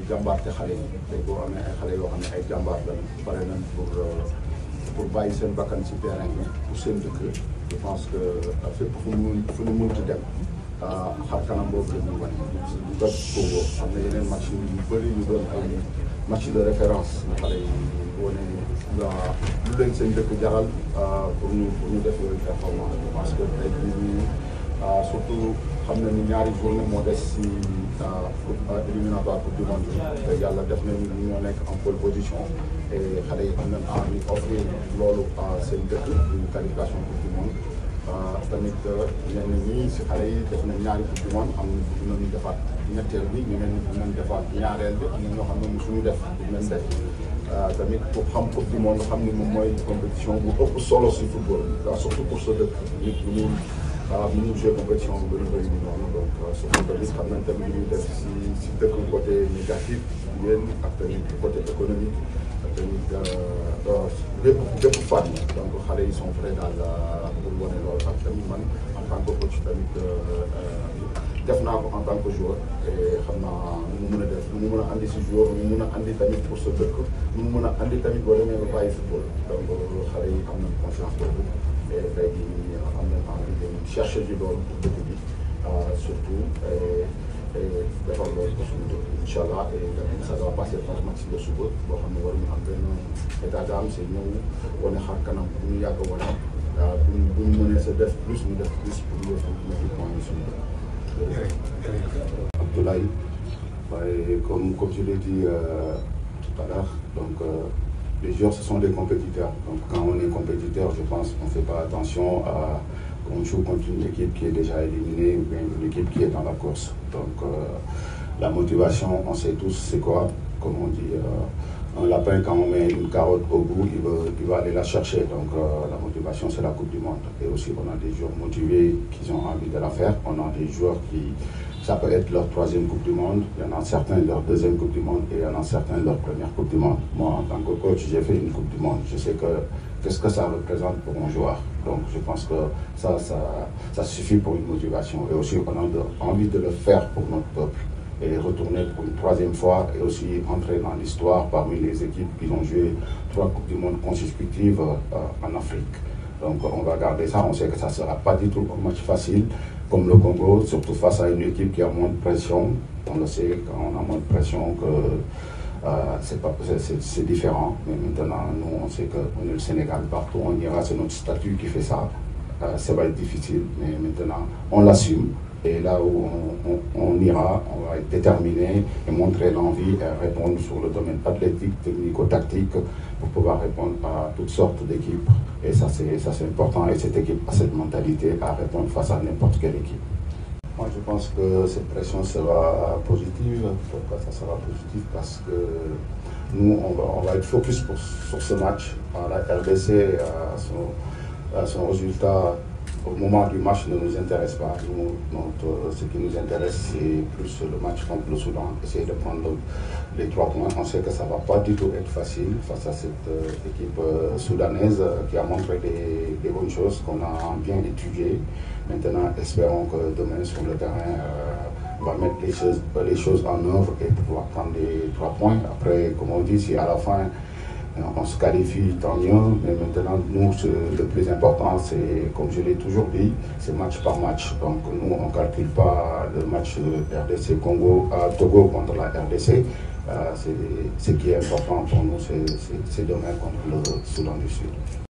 jàmbaarte xale yi tey boo amee ay xale yoo xam ne ay jàmbaar lañ pare nañ pour bàyyi seen bakkan ci terrain bi pour seen dëkk je pense que fépp fu ñu mënti dem xar kanam boobu la ñuy wane. du kat Congo am na yeneen match yu bëri yu doon ay match de référence yu xale yi wane lu leen seen dëkk jaral pour ñu def yooyu performance. je pense que tey jii surtout xam na ni ñaari journée moo des si éliminatoire coupe du monde te yàlla def nañu ñoo nekk en pole position et xale yi am nañ envie offrir loolu seen dëkk une qualification coupe du monde. tamit ñenn ñi si xale yi def nañ ñaari coupe du monde am nañu defaat ñetteel bi ñeneen ñi nañ defaat ñaareel bi am na ñoo xam ne mosuñu def duñ leen def tamit pour xam coupe du monde xam ni moom mooy compétition bu ëpp solo si football surtout pour sa dëkk nit bu ñu mënuñ jouer compétition bu bëri ni noonu donc surtout tamit xam nañ tamit ñuy def si dëkk côté négatif yéen ak tamit côté économique ak tamit bépp fànn donc xale yi sont prêts daal pour wane loolu ak tamit man en tant que coach tamit def naa ko en tant que joueur et xam naa nu mu mën a def nu mu mën a andi si joueur nu mu mën a andi tamit pour sa dëkk nu mu mën a andi tamit boo demee ba bàyyi football donc xale yi am nañ confiance boobu et tey jii am nañ envie de chercher ji loolu pour dëkk bi surtout defar loolu pour suñu dëkk incha allah et ça va passer par match de suba boo xam ne waruñu am benn état d'âme c'est ñëw wane xar kanam bu ñu yàgg a wane bu ñu mënee sa def plus ñu def plus pour ñu mettre point yi suñu dëkk. Abdoulaye, comme je l'ai dit tout à l'heure, donc les joueurs ce sont des compétiteurs. Donc quand on est compétiteur, je pense qu'on ne fait pas attention à qu'on joue contre une équipe qui est déjà éliminée ou bien une équipe qui est dans la course. Donc la motivation, on sait tous c'est quoi, comme on dit. Un lapin, quand on met une carotte au bout, il va aller la chercher. Donc la motivation, c'est la Coupe du Monde. Et aussi, on a des joueurs motivés qui ont envie de la faire. On a des joueurs qui, ça peut être leur troisième Coupe du Monde. Il y en a certains leur deuxième Coupe du Monde et il y en a certains leur première Coupe du Monde. Moi, en tant que coach, j'ai fait une Coupe du Monde. Je sais qu'est-ce que ça représente pour un joueur. Donc je pense que ça suffit pour une motivation. Et aussi, on a envie de le faire pour notre peuple. Et retourner pour une troisième fois et aussi entrer dans l'histoire parmi les équipes qui ont joué 3 Coupes du Monde consécutives en Afrique. Donc on va garder ça, on sait que ça ne sera pas du tout un match facile comme le Congo, surtout face à une équipe qui a moins de pression. On le sait, quand on a moins de pression, que c'est différent. Mais maintenant, nous, on sait qu'on est le Sénégal, partout on ira, c'est notre statut qui fait ça. Ça va être difficile, mais maintenant, on l'assume. Et là où on ira, on va être déterminé et montrer l'envie et répondre sur le domaine athlétique, technico-tactique pour pouvoir répondre à toutes sortes d'équipes. Et ça c'est important et cette équipe a cette mentalité à répondre face à n'importe quelle équipe. Moi je pense que cette pression sera positive. Pourquoi ça sera positif? Parce que nous on va être focus sur ce match. La RDC à son résultat au moment du match ne nous intéresse pas. Ce qui nous intéresse, c'est plus le match contre le Soudan. Essayer de prendre les 3 points. On sait que ça ne va pas du tout être facile face à cette équipe soudanaise qui a montré des bonnes choses qu'on a bien étudiées. Maintenant, espérons que demain sur le terrain, on va mettre les choses en œuvre et pouvoir prendre les 3 points. Après, comme on dit, si à la fin, on se qualifie, tant mieux, mais maintenant, nous, le plus important, c'est, comme je l'ai toujours dit, c'est match par match. Donc, nous, on ne calcule pas le match RDC Togo contre la RDC. Ce qui est important pour nous, c'est demain contre le Soudan du Sud.